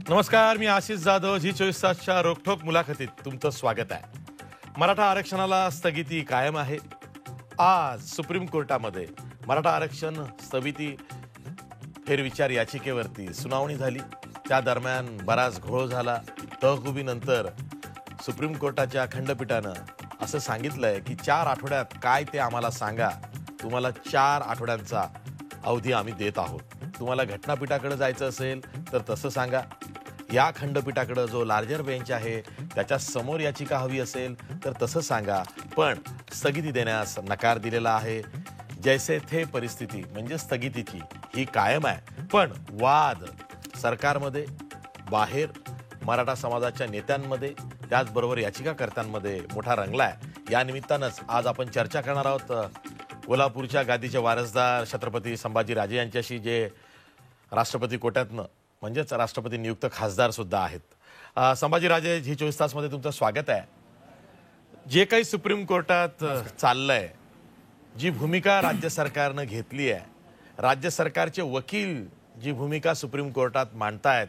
नमस्कार, मी आशिष जाधव. जी 24 तासच्या रोखोक मुलाखतीत तुमचं स्वागत आहे. मराठा आरक्षणाला स्थगिती कायम आहे. आज सुप्रीम कोर्टामध्ये मराठा आरक्षण स्थगिती फेरविचार याचिकेवरती सुनावणी झाली. त्या दरम्यान बराच घोळ झाला. तहकुबीनंतर सुप्रीम कोर्टाच्या खंडपीठानं असं सांगितलंय की 4 आठवड्यात काय ते आम्हाला सांगा. तुम्हाला 4 आठवड्यांचा अवधी आम्ही देत आहोत. तुम्हाला घटनापीठाकडे जायचं असेल तर तसं सांगा. या खंडपीठाकडे जो लार्जर बेंच आहे त्याच्या समोर याचिका हवी असेल तर तसं सांगा. पण स्थगिती देण्यास नकार दिलेला आहे. जैसे थे परिस्थिती म्हणजे स्थगितीची ही कायम आहे. पण वाद सरकारमध्ये, बाहेर मराठा समाजाच्या नेत्यांमध्ये, त्याचबरोबर याचिकाकर्त्यांमध्ये मोठा रंगलाय. या निमित्तानंच आज आपण चर्चा करणार आहोत कोल्हापूरच्या गादीचे वारसदार छत्रपती संभाजीराजे यांच्याशी, जे राष्ट्रपती कोट्यातनं म्हणजेच राष्ट्रपती नियुक्त खासदार सुद्धा आहेत. संभाजीराजे, जी 24 तासमध्ये तुमचं स्वागत आहे. जे काही सुप्रीम कोर्टात चाललंय, जी भूमिका राज्य सरकारनं घेतली आहे, राज्य सरकारचे वकील जी भूमिका सुप्रीम कोर्टात मांडतायत,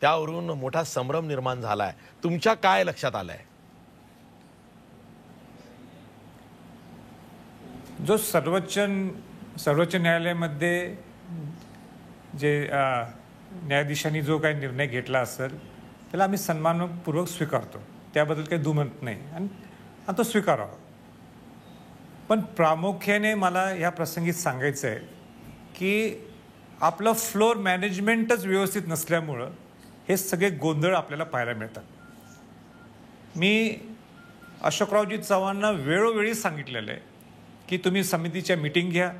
त्यावरून मोठा संभ्रम निर्माण झालाय. तुमच्या काय लक्षात आलंय? जो सर्वोच्च न्यायालयामध्ये जे न्यायाधीशांनी जो काही निर्णय घेतला असेल त्याला आम्ही सन्मानपूर्वक स्वीकारतो. त्याबद्दल काही दुमत नाही आणि तो स्वीकारावा. पण प्रामुख्याने मला या प्रसंगी सांगायचं आहे की आपलं फ्लोर मॅनेजमेंटच व्यवस्थित नसल्यामुळं हे सगळे गोंधळ आपल्याला पाहायला मिळतात. मी अशोकरावजी चव्हाणांना वेळोवेळी सांगितलेलं आहे की तुम्ही समितीच्या मीटिंग घ्या,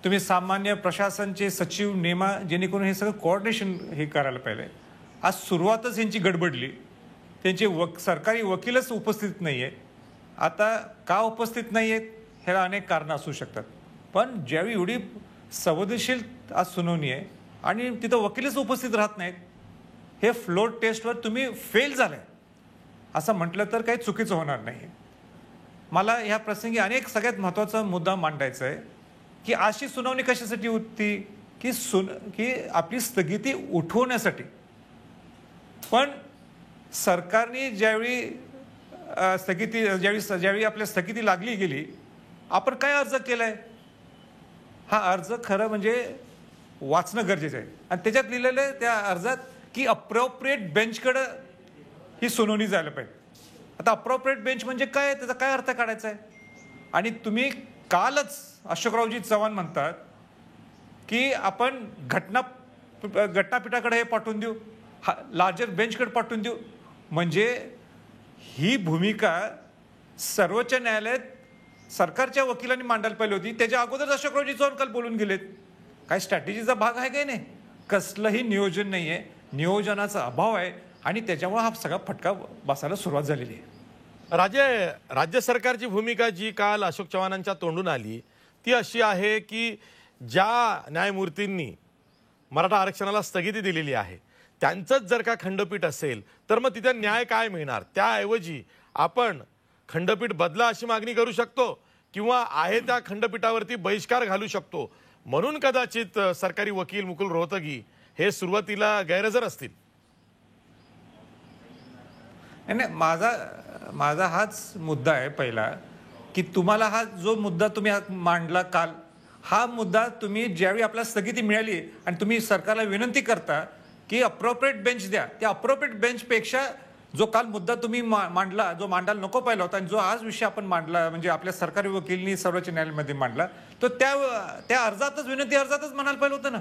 तुम्ही सामान्य प्रशासनचे सचिव नेमा, जेणेकरून हे सगळं कोऑर्डिनेशन हे करायला पाहिजे. आज सुरुवातच यांची गडबडली. त्यांचे सरकारी वकीलच उपस्थित नाही आहे. आता का उपस्थित नाही आहेत ह्याला अनेक कारणं असू शकतात. पण ज्यावेळी एवढी संवेदनशील आज सुनावणी आहे आणि तिथं वकीलच उपस्थित राहत नाहीत, हे फ्लोर टेस्टवर तुम्ही फेल झालाय असं म्हटलं तर काही चुकीचं होणार नाही. मला ह्या प्रसंगी सगळ्यात महत्त्वाचा मुद्दा मांडायचा आहे की अशी सुनावणी कशासाठी होती की आपली स्थगिती उठवण्यासाठी. पण सरकारने ज्यावेळी आपल्या स्थगिती लागली गेली, आपण काय अर्ज केलाय? हा अर्ज खरं म्हणजे वाचणं गरजेचं आहे. आणि त्याच्यात लिहिलेलं आहे त्या अर्जात की अप्रोप्रिएट बेंचकडे ही सुनावणी जायला पाहिजे. आता अप्रोप्रिएट बेंच म्हणजे काय, त्याचा काय अर्थ काढायचा आहे? आणि तुम्ही कालच अशोकरावजी चव्हाण म्हणतात की आपण घटनापीठाकडे हे पाठवून देऊ, लार्जर बेंचकडे पाठवून देऊ. म्हणजे ही भूमिका सर्वोच्च न्यायालयात सरकारच्या वकिलांनी मांडायला पाहिली होती. त्याच्या अगोदर अशोकरावजी चव्हाण काल बोलून गेलेत. काय स्ट्रॅटेजीचा भाग आहे काय? नाही, कसलंही नियोजन नाही आहे. नियोजनाचा अभाव आहे आणि त्याच्यामुळे हा सगळा फटका बसायला सुरुवात झालेली आहे. राज्य सरकारची भूमिका जी काल अशोक चव्हाणांच्या तोंडून आली ती अशी आहे की ज्या न्यायमूर्तींनी मराठा आरक्षणाला स्थगिती दिलेली आहे त्यांचंच जर का खंडपीठ असेल तर मग तिथे न्याय काय मिळणार? त्याऐवजी आपण खंडपीठ बदला अशी मागणी करू शकतो किंवा आहे त्या खंडपीठावरती बहिष्कार घालू शकतो. म्हणून कदाचित सरकारी वकील मुकुल रोहतगी हे सुरुवातीला गैरहजर असतील. नाही, माझा हाच मुद्दा आहे पहिला की तुम्हाला हा जो मुद्दा तुम्ही मांडला काल, हा मुद्दा तुम्ही ज्यावेळी आपल्याला स्थगिती मिळाली आणि तुम्ही सरकारला विनंती करता की अप्रोप्रिएट बेंच द्या, त्या अप्रोप्रिएट बेंचपेक्षा जो काल मुद्दा तुम्ही मांडला, जो मांडायला नको पाहिला होता आणि जो आज विषय आपण मांडला म्हणजे आपल्या सरकारी वकिलांनी सर्वोच्च न्यायालयामध्ये मांडला, तो त्या अर्जातच, विनंती अर्जातच म्हणायला पाहिलं होतं ना.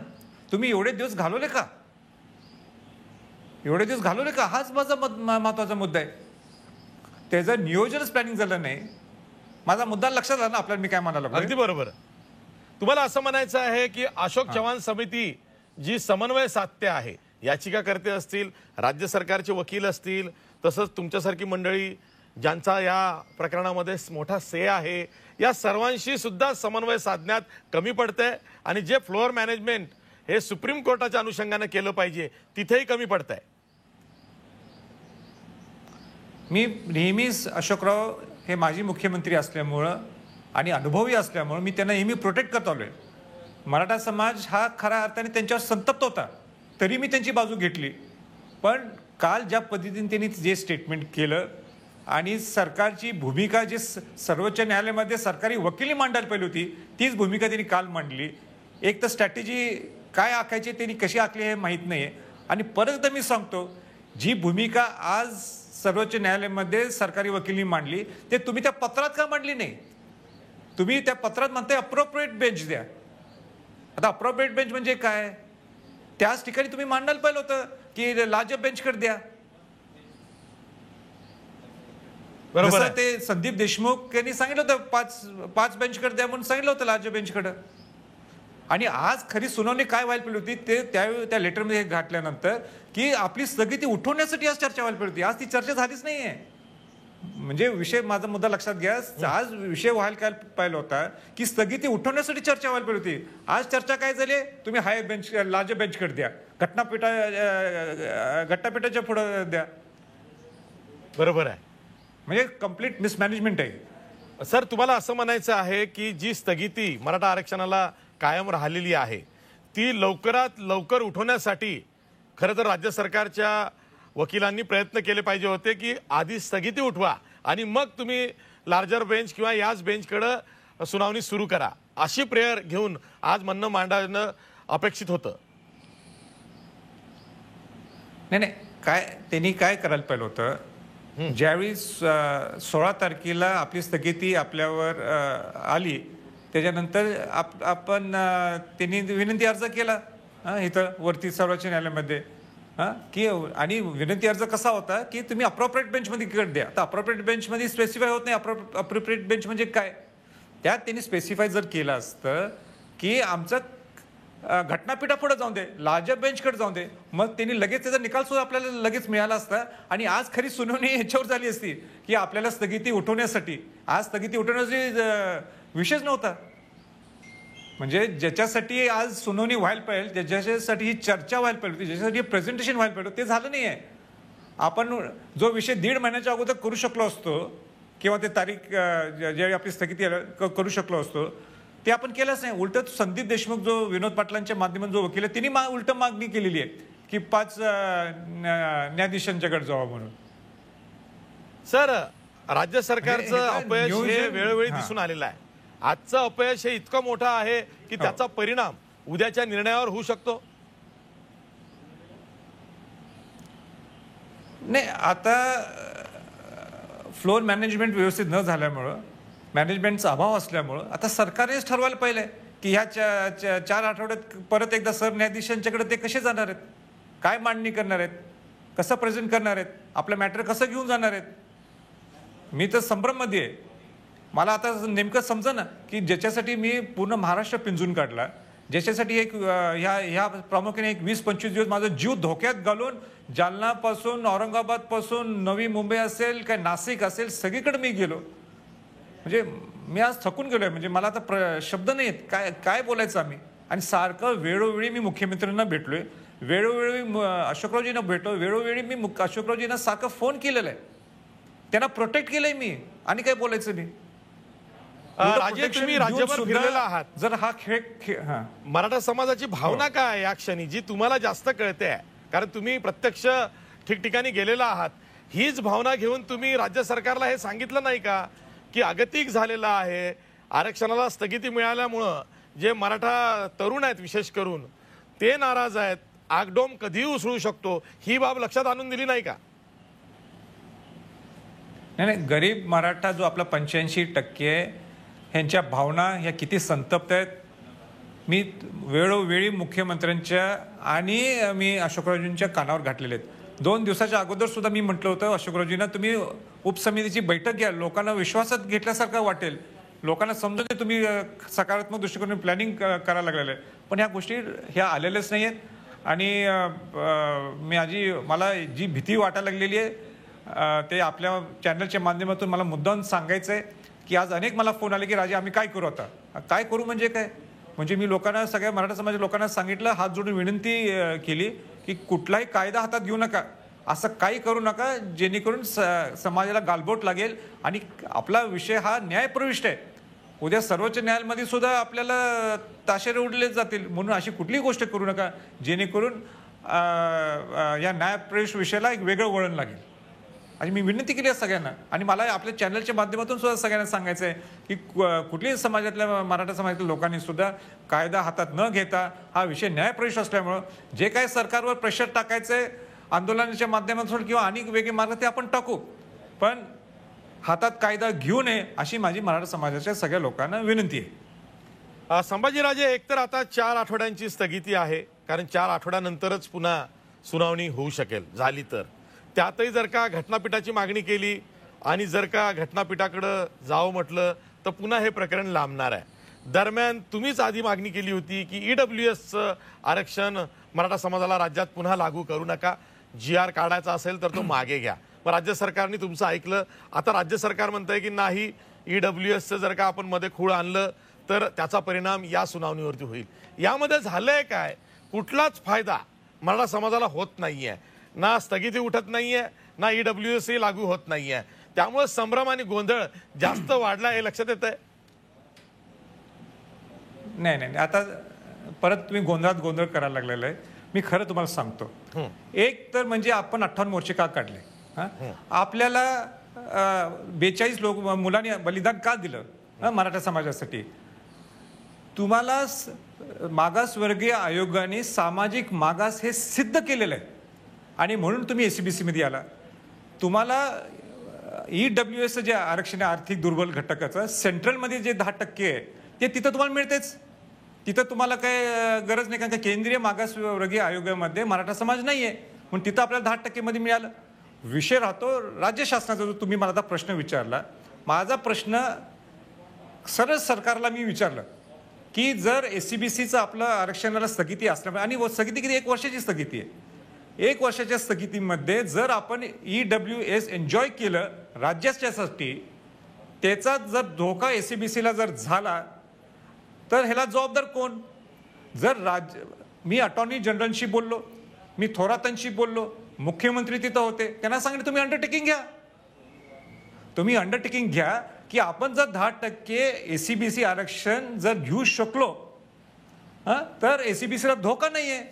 तुम्ही एवढे दिवस घालवले का? हाच माझा महत्वाचा मुद्दा आहे. त्याचं नियोजनच प्लॅनिंग झालं नाही. माझा मुद्दा लक्षात आला ना आपल्याला, मी काय म्हणालो. अगदी बरोबर. तुम्हाला असं म्हणायचं आहे की अशोक चव्हाण समिती जी समन्वय साधते आहे, याचिकाकर्ते असतील, राज्य सरकारचे वकील असतील, तसंच तुमच्यासारखी मंडळी ज्यांचा या प्रकरणामध्ये मोठा से आहे, या सर्वांशी सुद्धा समन्वय साधण्यात कमी पडतंय आणि जे फ्लोअर मॅनेजमेंट हे सुप्रीम कोर्टाच्या अनुषंगाने केलं पाहिजे तिथेही कमी पडतंय. मी नेहमीच अशोकराव हे माजी मुख्यमंत्री असल्यामुळं आणि अनुभवी असल्यामुळं मी त्यांना नेहमी प्रोटेक्ट करत आलोय. मराठा समाज हा खऱ्या अर्थाने त्यांच्यावर संतप्त होता, तरी मी त्यांची बाजू घेतली. पण काल ज्या पद्धतीने त्यांनी जे स्टेटमेंट केलं आणि सरकारची भूमिका जे सर्वोच्च न्यायालयामध्ये सरकारी वकिली मांडायला पाहिजे होती तीच भूमिका त्यांनी काल मांडली. एक तर स्ट्रॅटेजी काय आखायची त्यांनी कशी आखली हे माहीत नाही आहे. आणि परत मी सांगतो, जी भूमिका आज सर्वोच्च न्यायालयामध्ये सरकारी वकिली मांडली ते तुम्ही त्या पत्रात का मांडली नाही? तुम्ही त्या पत्रात म्हणताय अप्रोप्रिएट बेंच द्या. आता अप्रोप्रिएट बेंच म्हणजे काय? त्याच ठिकाणी तुम्ही मांडायला पाहिलं होतं की लार्जर बेंचकडे द्या. बरोबर ते संदीप देशमुख यांनी सांगितलं होतं पाच बेंचकडे द्या म्हणून सांगितलं होतं लार्जर बेंचकडे. आणि आज खरी सुनावणी काय व्हायला पाहिजे होती ते त्यावेळी त्या लेटरमध्ये घातल्यानंतर की आपली स्थगिती उठवण्यासाठी आज चर्चा व्हायला पाहिजे होती. आज ती चर्चा झालीच नाहीये. म्हणजे विषय, माझा मुद्दा लक्षात घ्या, आज विषय व्हायला काय पाहिला होता की स्थगिती उठवण्यासाठी चर्चा व्हायला पाहिजे होती. आज चर्चा काय झाली? तुम्ही हाय बेंच लार्जर बेंचकडे द्या, घटनापीठाच्या पुढे द्या. बरोबर आहे. म्हणजे कम्प्लीट मिसमॅनेजमेंट आहे. सर, तुम्हाला असं म्हणायचं आहे की जी स्थगिती मराठा आरक्षणाला कायम राहिलेली आहे ती लवकरात लवकर उठवण्यासाठी खरं तर राज्य सरकारच्या वकिलांनी प्रयत्न केले पाहिजे होते की आधी स्थगिती उठवा आणि मग तुम्ही लार्जर बेंच किंवा याच बेंचकडे सुनावणी सुरू करा, अशी प्रेयर घेऊन आज म्हणणं मांडणं अपेक्षित होतं. नाही, त्यांनी काय करायला पाहिलं होतं, ज्यावेळी 16 तारखेला आपली स्थगिती आपल्यावर आली त्याच्यानंतर आपण त्यांनी विनंती अर्ज केला इथं वरती सर्वोच्च न्यायालयामध्ये की, आणि विनंती अर्ज कसा होता की तुम्ही अप्रोप्रिएट बेंचमध्ये कडे द्या. तर अप्रोप्रिएट बेंचमध्ये स्पेसिफाय होत नाही अप्रोप्रिएट बेंच म्हणजे काय. त्यात त्यांनी स्पेसिफाय जर केलं असतं की आमचं घटनापीठापुढे जाऊन दे, लार्जर बेंचकडे जाऊन दे, मग त्यांनी लगेच त्याचा निकाल सुद्धा आपल्याला लगेच मिळाला असता आणि आज खरी सुनावणी ह्याच्यावर झाली असती की आपल्याला स्थगिती उठवण्यासाठी. आज स्थगिती उठवण्याचा विषयच नव्हता. म्हणजे ज्याच्यासाठी आज सुनावणी व्हायला पाहिजे, ज्याच्यासाठी ही चर्चा व्हायला पाहिजे होती, ज्याच्यासाठी प्रेझेंटेशन व्हायला पाहिजे ते झालं नाही आहे. आपण जो विषय 1.5 महिन्याच्या अगोदर करू शकलो असतो किंवा ते तारीख ज्यावेळी आपली स्थगिती करू शकलो असतो ते आपण केलंच नाही. उलट संदीप देशमुख जो विनोद पाटलांच्या माध्यमातून जो वकील आहे त्यांनी उलट मागणी केलेली आहे की 5 न्यायाधीशांच्याकडे जावा म्हणून. सर, राज्य सरकारचं अपयश हे वेळोवेळी दिसून आलेलं आहे. आजचं अपयश हे इतकं मोठं आहे की त्याचा परिणाम उद्याच्या निर्णयावर होऊ शकतो. नाही, आता फ्लोर मॅनेजमेंट व्यवस्थित न झाल्यामुळं, मॅनेजमेंटचा अभाव असल्यामुळं आता सरकारनेच ठरवायला पाहिजे की ह्या 4 आठवड्यात परत एकदा सरन्यायाधीशांच्याकडे ते कसे जाणार आहेत, काय मांडणी करणार आहेत, कसं प्रेझेंट करणार आहेत, आपलं मॅटर कसं घेऊन जाणार आहेत. मी तर संभ्रममध्ये आहे. मला आता नेमकं समजा ना की ज्याच्यासाठी मी पूर्ण महाराष्ट्र पिंजून काढला, ज्याच्यासाठी एक ह्या प्रामुख्याने एक 20-25 दिवस माझा जीव धोक्यात घालून जालनापासून, औरंगाबादपासून, नवी मुंबई असेल काय नाशिक असेल सगळीकडे मी गेलो. म्हणजे मी आज थकून गेलोय. म्हणजे मला आता शब्द नाही आहेत काय बोलायचं आम्ही. आणि सारखं वेळोवेळी मी मुख्यमंत्र्यांना भेटलोय, वेळोवेळी अशोकरावजींना भेटलो, वेळोवेळी मी अशोकरावजींना सारखं फोन केलेला आहे, त्यांना प्रोटेक्ट केलंय मी. आणि काय बोलायचं नाही. राजे, तुम्ही राज्यभर फिरलेला आहात. जर हा खेळ मराठा समाजाची भावना काय या क्षणी जी तुम्हाला जास्त कळते आहे, कारण तुम्ही प्रत्यक्ष ठिकठिकाणी गेलेला आहात, हीच भावना घेऊन तुम्ही राज्य सरकारला हे सांगितलं नाही का की अगतिक झालेला आहे, आरक्षणाला स्थगिती मिळाल्यामुळं जे मराठा तरुण आहेत विशेष करून ते नाराज आहेत, आगडोम कधीही उसळू शकतो, ही बाब लक्षात आणून दिली नाही का? नाही, गरीब मराठा जो आपला 85% ह्यांच्या भावना ह्या किती संतप्त आहेत. मी वेळोवेळी मुख्यमंत्र्यांच्या आणि मी अशोकरावजींच्या कानावर घातलेले आहेत. 2 दिवसाच्या अगोदर सुद्धा मी म्हटलं होतं अशोकरावजींना, तुम्ही उपसमितीची बैठक घ्या, लोकांना विश्वासात घेतल्यासारखं वाटेल, लोकांना समजून ते तुम्ही सकारात्मक दृष्टिकोनातून प्लॅनिंग करायला लागलेलं आहे. पण ह्या गोष्टी ह्या आलेल्याच नाही आहेत. आणि मला जी भीती वाटायला लागलेली आहे ते आपल्या चॅनलच्या माध्यमातून मला मुद्दाम सांगायचं आहे की आज अनेक मला फोन आले की राजे आम्ही काय करू, आता काय करू म्हणजे काय. म्हणजे मी लोकांना, सगळ्या मराठा समाजाच्या लोकांना सांगितलं, हात जोडून विनंती केली की कुठलाही कायदा हातात घेऊ नका, असं काही करू नका जेणेकरून समाजाला गालबोट लागेल. आणि आपला विषय हा न्यायप्रविष्ट आहे. उद्या सर्वोच्च न्यायालयामध्ये सुद्धा आपल्याला ताशेरे उडले जातील, म्हणून अशी कुठलीही गोष्ट करू नका जेणेकरून या न्यायप्रवेश विषयाला एक वेगळं वळण लागेल. आणि मी विनंती केली आहे सगळ्यांना, आणि मला आपल्या चॅनलच्या माध्यमातून सुद्धा सगळ्यांना सांगायचं आहे की कुठल्याही समाजातल्या मराठा समाजातल्या लोकांनी सुद्धा कायदा हातात न घेता हा विषय न्यायप्रवेश असल्यामुळं जे काही सरकारवर प्रेशर टाकायचंय आंदोलनाच्या माध्यमातून किंवा अनेक वेगळे मार्ग ते आपण टाकू, पण हातात कायदा घेऊ नये अशी माझी मराठा समाजाच्या सगळ्या लोकांना विनंती आहे. संभाजीराजे, एकतर आता 4 आठवड्यांची स्थगिती आहे, कारण 4 आठवड्यानंतरच पुन्हा सुनावणी होऊ शकेल. झाली तर त्यातही जर का घटनापीठाची मागणी केली आणि जर का घटनापीठाकडे जावं म्हटलं तर पुन्हा हे प्रकरण लांबणार आहे. दरम्यान तुम्हीच आधी मागणी केली होती की EWSचं आरक्षण मराठा समाजाला राज्यात पुन्हा लागू करू नका, GR काढायचा असेल तर तो मागे घ्या. मग राज्य सरकारने तुमचं ऐकलं. आता राज्य सरकार म्हणतंय की नाही, EWSचं जर का आपण मध्ये खूळ आणलं तर त्याचा परिणाम या सुनावणीवरती होईल. यामध्ये झालंय काय? कुठलाच फायदा मराठा समाजाला होत नाहीये, ना स्थगिती उठत नाहीये, ना EWS लागू होत नाहीये. त्यामुळे संभ्रम आणि गोंधळ जास्त वाढला हे लक्षात येत आहे. नाही, आता परत तुम्ही गोंधळात गोंधळ करायला लागलेला आहे. मी खरं तुम्हाला सांगतो. एक तर म्हणजे आपण 58 मोर्चे का काढले? आपल्याला 42 मुलांनी बलिदान का दिलं मराठा समाजासाठी? तुम्हाला मागासवर्गीय आयोगाने सामाजिक मागास हे सिद्ध केलेलं आहे आणि म्हणून तुम्ही SCBC मध्ये आला. तुम्हाला EWS जे आरक्षण आहे आर्थिक दुर्बल घटकाचं सेंट्रलमध्ये जे 10% आहे ते तिथं तुम्हाला मिळतेच. तिथं तुम्हाला काय गरज नाही, कारण का केंद्रीय मागासवर्गीय आयोगामध्ये मराठा समाज नाहीये, म्हणून तिथं आपल्याला 10% मध्ये मिळालं. विषय राहतो राज्य शासनाचा. जो तुम्ही मला आता प्रश्न विचारला, माझा प्रश्न सरळ सरकारला मी विचारलं की जर SCBCचं आपलं आरक्षणाला स्थगिती असल्यामुळे, आणि स्थगिती किती, 1 वर्षाची स्थगिती आहे, 1 वर्षाच्या स्थगितीमध्ये जर आपण EWS एन्जॉय केलं राज्याच्यासाठी, त्याचा जर धोका SCBCला जर झाला तर ह्याला जबाबदार कोण? जर मी अटॉर्नी जनरलशी बोललो, मी थोरातांशी बोललो, मुख्यमंत्री तिथं होते, त्यांना सांगितलं तुम्ही अंडरटेकिंग घ्या. तुम्ही अंडरटेकिंग घ्या की आपण जर 10% SCBC आरक्षण जर घेऊ शकलो तर SCBCला धोका नाहीये.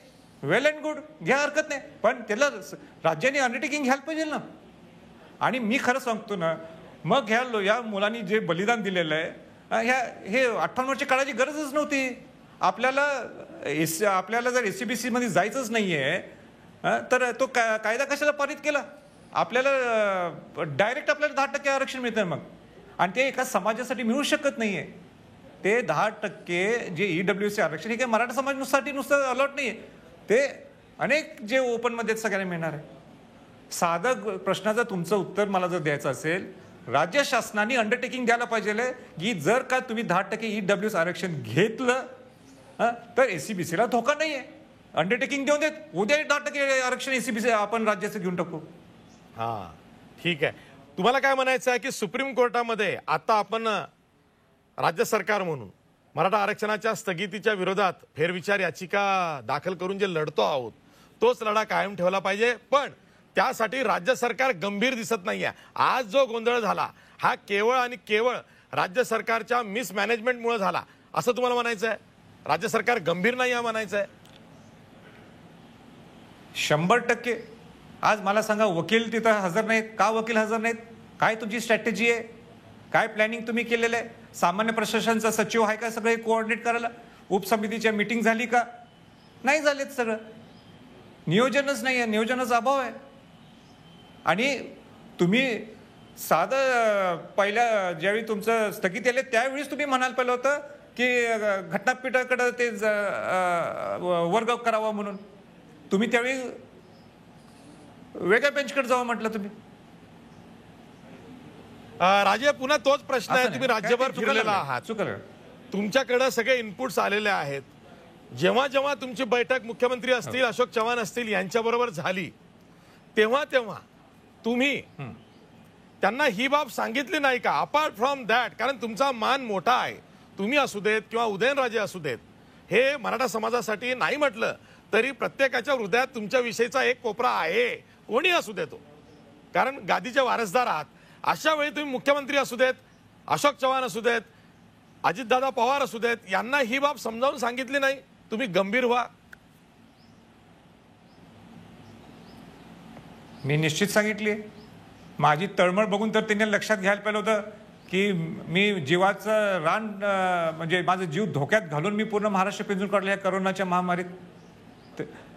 वेल अँड गुड, घ्या, हरकत नाही. पण त्याला राज्याने अंडरटेकिंग घ्यायला पाहिजे ना. आणि मी खरं सांगतो ना, मग या मुलांनी जे बलिदान दिलेलं आहे, हे 58 वर्षे काढायची गरजच नव्हती. आपल्याला जर SCBC मध्ये जायचंच नाहीये तर तो कायदा कशाला पारित केला? आपल्याला डायरेक्ट आपल्याला 10% आरक्षण मिळतं मग, आणि ते एका समाजासाठी मिळू शकत नाहीये. ते 10% जे EWS आरक्षण हे काही मराठा समाजासाठी नुसतं अलॉट नाहीये, ते अनेक जे ओपन मध्ये सगळ्यांना मिळणार आहे. साधं प्रश्नाचं तुमचं उत्तर मला जर द्यायचं असेल, राज्य शासनाने अंडरटेकिंग द्यायला पाहिजे की जर का तुम्ही 10% EWS आरक्षण घेतलं तर SCBCला धोका नाहीये. अंडरटेकिंग देऊन देत, उद्या 10% आरक्षण SCBC आपण राज्याचं घेऊन टाकू. हा, ठीक आहे. तुम्हाला काय म्हणायचं आहे की सुप्रीम कोर्टामध्ये आता आपण राज्य सरकार म्हणून मराठा आरक्षणाच्या स्थगितीच्या विरोधात फेरविचार याचिका दाखल करून जे लढतो आहोत तोच लढा कायम ठेवला पाहिजे, पण त्यासाठी राज्य सरकार गंभीर दिसत नाहीये. आज जो गोंधळ झाला हा केवळ आणि केवळ राज्य सरकारच्या मिसमॅनेजमेंटमुळे झाला असं तुम्हाला म्हणायचं आहे? राज्य सरकार गंभीर नाही आहे म्हणायचं आहे? 100%. आज मला सांगा, वकील तिथं हजर नाहीत का? वकील हजर नाहीत, काय तुमची स्ट्रॅटेजी आहे? काय प्लॅनिंग तुम्ही केलेलं आहे? सामान्य प्रशासनाचा सचिव आहे का सगळे कोऑर्डिनेट करायला? उपसमितीच्या मीटिंग झाली का? नाही झालेत. सगळं नियोजनच नाही आहे, नियोजनाचा अभाव आहे. आणि तुम्ही साधं पहिल्या ज्यावेळी तुमचं स्थगित आले त्यावेळीच तुम्ही म्हणायला पाहिलं होतं की घटनापीठाकडे ते वर्ग करावा म्हणून. तुम्ही त्यावेळी वेगळ्या बेंचकडे जावं म्हटलं तुम्ही. राजे, पुन्हा तोच प्रश्न आहे. तुम्ही राज्यभर फिरलेला आहात, चुकलं. तुमच्याकडे सगळे इनपुट्स आलेले आहेत. जेव्हा जेव्हा तुमची बैठक मुख्यमंत्री असतील, अशोक चव्हाण असतील यांच्याबरोबर झाली, तेव्हा तेव्हा तुम्ही त्यांना ही बाब सांगितली नाही का? अपार्ट फ्रॉम दॅट, कारण तुमचा मान मोठा आहे, तुम्ही असू देत किंवा उदयनराजे असू देत, हे मराठा समाजासाठी नाही म्हटलं तरी प्रत्येकाच्या हृदयात तुमच्या विषयीचा एक कोपरा आहे, कोणी असू देतो, कारण गादीचे वारसदार आहात. अशा वेळी तुम्ही मुख्यमंत्री असू देत, अशोक चव्हाण असू देत, अजितदादा पवार असू देत, यांना ही बाब समजावून सांगितली नाही? तुम्ही गंभीर व्हा. मी निश्चित सांगितली आहे. माझी तळमळ बघून तर त्यांनी लक्षात घ्यायला पाहिलं होतं की मी जीवाचं रान म्हणजे माझा जीव धोक्यात घालून मी पूर्ण महाराष्ट्र पिंजून काढलं या करोनाच्या महामारीत.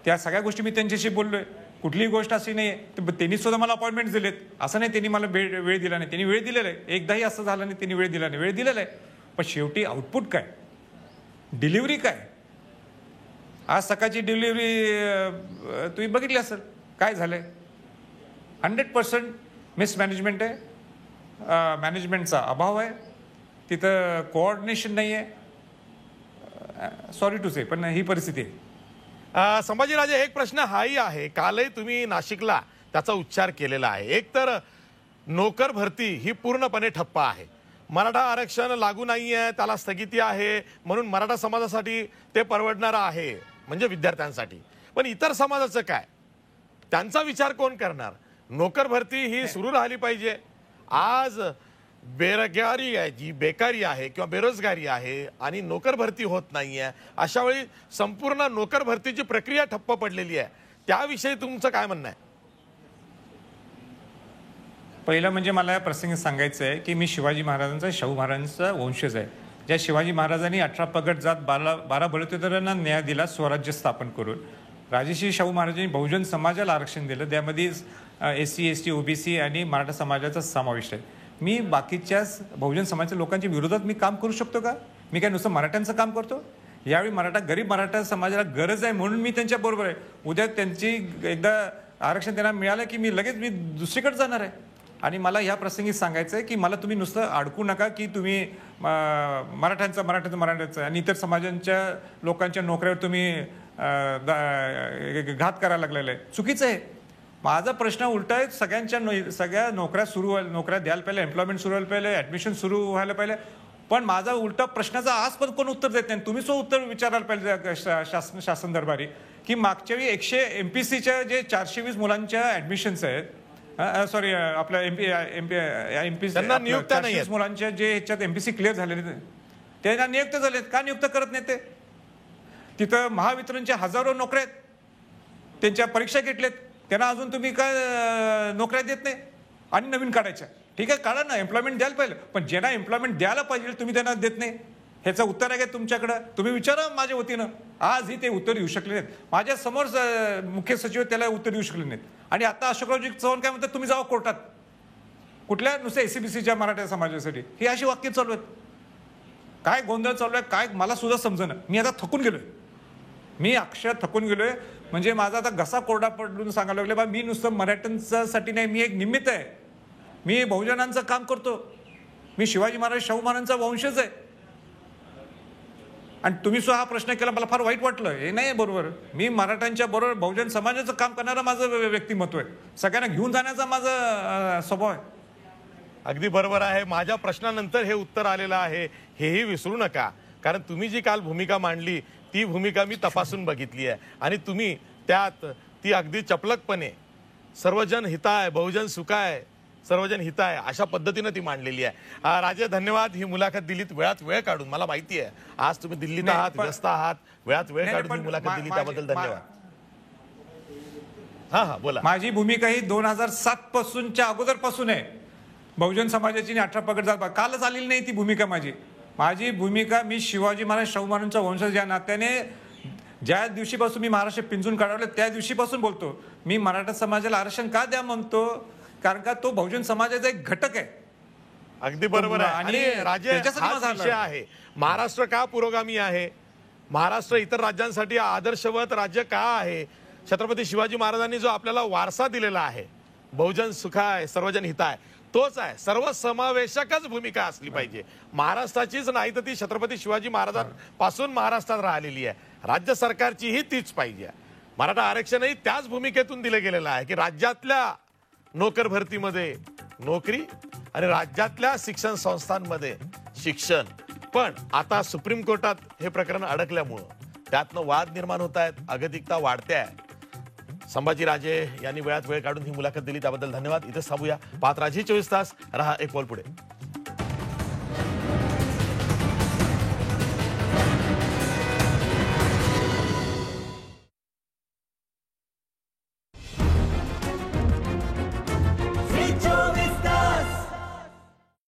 त्या सगळ्या गोष्टी मी त्यांच्याशी बोललोय. कुठलीही गोष्ट अशी नाही आहे. त्यांनी सुद्धा मला अपॉइंटमेंट दिलेत. असं नाही त्यांनी मला वेळ दिला नाही. त्यांनी वेळ दिलेला आहे. एकदाही असं झालं नाही त्यांनी वेळ दिला नाही. वेळ दिलेला आहे. पण शेवटी आउटपुट काय, डिलिव्हरी काय? आज सकाळची डिलिव्हरी तुम्ही बघितली असेल काय झालंय. 100% मिसमॅनेजमेंट आहे. मॅनेजमेंटचा अभाव आहे. तिथं कोऑर्डिनेशन नाही आहे. सॉरी टू से, पण ही परिस्थिती आहे. संभाजीराजे, एक प्रश्न हाही आहे, कालही तुम्ही नाशिकला त्याचा उच्चार केलेला आहे. एक तर नोकर भरती ही पूर्णपणे ठप्प आहे. मराठा आरक्षण लागू नाहीये, त्याला स्थगिती आहे, म्हणून मराठा समाजासाठी ते परवडणारं आहे, म्हणजे विद्यार्थ्यांसाठी. पण इतर समाजाचं काय, त्यांचा विचार कोण करणार? नोकर भरती ही सुरू राहिली पाहिजे. आज बेरोजगारी आहे, जी बेकारी आहे किंवा बेरोजगारी आहे आणि नोकर भरती होत नाहीये, अशा वेळी संपूर्ण नोकर भरतीची प्रक्रिया ठप्प पडलेली आहे. त्याविषयी तुमचं काय म्हणणं आहे? पहिलं म्हणजे मला या प्रसंगी सांगायचं आहे की मी शिवाजी महाराजांचा, शाहू महाराजांचा वंशज आहे. ज्या शिवाजी महाराजांनी 18 पगड जात 12 बलुतेदारांना न्याय दिला स्वराज्य स्थापन करून. राजश्री शाहू महाराजांनी बहुजन समाजाला आरक्षण दिलं. त्यामध्ये SC ST OBC आणि मराठा समाजाचा समावेश आहे. मी बाकीच्या बहुजन समाजाच्या लोकांच्या विरोधात मी काम करू शकतो का? मी काय नुसतं मराठ्यांचं काम करतो? यावेळी गरीब मराठा समाजाला गरज आहे म्हणून मी त्यांच्या बरोबर आहे. उद्या त्यांची एकदा आरक्षण त्यांना मिळालं की मी दुसरीकडे जाणार आहे. आणि मला ह्या प्रसंगी सांगायचं आहे की मला तुम्ही नुसतं अडकू नका की तुम्ही मराठ्यांचं आणि इतर समाजांच्या लोकांच्या नोकऱ्यावर तुम्ही घात करायला लागलेला आहे. चुकीचं आहे. माझा प्रश्न उलटा आहे, सगळ्या नोकऱ्या द्यायला पाहिजे, एम्प्लॉयमेंट सुरू व्हायला पाहिजे, ऍडमिशन सुरू व्हायला पाहिजे. पण माझा उलटा प्रश्नाचा आज पण कोण उत्तर देत नाही. तुम्ही उत्तर विचारायला पाहिजे शासन दरबारी की मागच्या वेळी 100 MPCच्या जे 420 मुलांच्या ऍडमिशन्स आहेत, सॉरी आपल्या एमपी मुलांच्या जे ह्याच्यात MPC क्लिअर झालेले त्यांना नियुक्त झालेत. का नियुक्त करत नाही ते? तिथं महावितरणच्या हजारो नोकऱ्या आहेत, त्यांच्या परीक्षा घेतल्यात, त्यांना अजून तुम्ही काय नोकऱ्या देत नाही आणि नवीन काढायच्या. ठीक आहे, काढा ना, एम्प्लॉयमेंट द्यायला पाहिजे. पण ज्यांना एम्प्लॉयमेंट द्यायला पाहिजे तुम्ही त्यांना देत नाही. ह्याचं उत्तर आहे का तुमच्याकडं? तुम्ही विचारा माझ्या वतीनं. आजही ते उत्तर येऊ शकले नाहीत. माझ्या समोर मुख्य सचिव त्याला उत्तर येऊ शकले नाहीत. आणि आता अशोकरावजी चव्हाण काय म्हणतात, तुम्ही जावा कोर्टात. कुठल्या नुसत्या SCBCच्या मराठा समाजासाठी ही अशी वाक्य चालू आहेत. काय गोंधळ चालू आहे काय मला सुद्धा समजेना. मी आता थकून गेलोय. मी अक्षर थकून गेलोय. म्हणजे माझा आता घसा कोरडा पडून सांगायला लागले, बा मी नुसतं मराठ्यांसाठी नाही, मी एक निमित्त आहे. मी बहुजनांचं काम करतो. मी शिवाजी महाराज, शाहू महाराजांचा वंशज आहे. आणि तुम्ही सुद्धा हा प्रश्न केला, मला फार वाईट वाटलं. हे नाही बरोबर. मी मराठ्यांच्या बरोबर बहुजन समाजाचं काम करणारं माझं व्यक्तिमत्व आहे. सगळ्यांना घेऊन जाण्याचा माझा स्वभाव आहे. अगदी बरोबर आहे. माझ्या प्रश्नानंतर हे उत्तर आलेलं आहे, हेही विसरू नका. कारण तुम्ही जी काल भूमिका मांडली ती भूमिका मी तपासून बघितली आहे आणि तुम्ही त्यात ती अगदी चपलकपणे सर्वजन हिताय, बहुजन सुखाय, सर्वजन हिताय अशा पद्धतीने ती मांडलेली आहे. राजे, धन्यवाद. ही मुलाखत दिलीत वेळात वेळ काढून. मला माहिती आहे आज तुम्ही दिल्लीत आहात, व्यस्त आहात, वेळात वेळ काढून ही मुलाखत दिली त्याबद्दल धन्यवाद. हा बोला. माझी भूमिका ही 2007 पासूनच्या अगोदरपासून आहे. बहुजन समाजाची 18 पगड जात कालच आलेली नाही ती भूमिका माझी. माझी भूमिका, मी शिवाजी महाराज, शाहू महाराजांचा वंशज या नात्याने ज्या दिवशीपासून मी महाराष्ट्र पिंजून काढवलं त्या दिवशीपासून बोलतो. मी मराठा समाजाला आरक्षण का द्या म्हणतो, कारण का तो बहुजन समाजाचा एक घटक आहे. अगदी बरोबर आहे. आणि राजे, हाच विषय आहे. महाराष्ट्र का पुरोगामी आहे, महाराष्ट्र इतर राज्यांसाठी आदर्शवत राज्य का आहे. छत्रपती शिवाजी महाराजांनी जो आपल्याला वारसा दिलेला आहे, बहुजन सुखाय सर्वजन हिताय, तोच आहे. सर्व समावेशकच भूमिका असली पाहिजे. महाराष्ट्राचीच नाही तर ती छत्रपती शिवाजी महाराजांपासून महाराष्ट्रात राहिलेली आहे. राज्य सरकारचीही तीच पाहिजे. मराठा आरक्षणही त्याच भूमिकेतून दिलं गेलेलं आहे की राज्यातल्या नोकर भरतीमध्ये नोकरी आणि राज्यातल्या शिक्षण संस्थांमध्ये शिक्षण. पण आता सुप्रीम कोर्टात हे प्रकरण अडकल्यामुळं त्यातनं वाद निर्माण होत आहेत, अगतिकता वाढते आहे. संभाजीराजे यांनी वेळात वेळ काढून ही मुलाखत दिली त्याबद्दल धन्यवाद. इथेच थांबूया. पाहत राहा झी 24 तास. रहा एक पाऊल पुढे.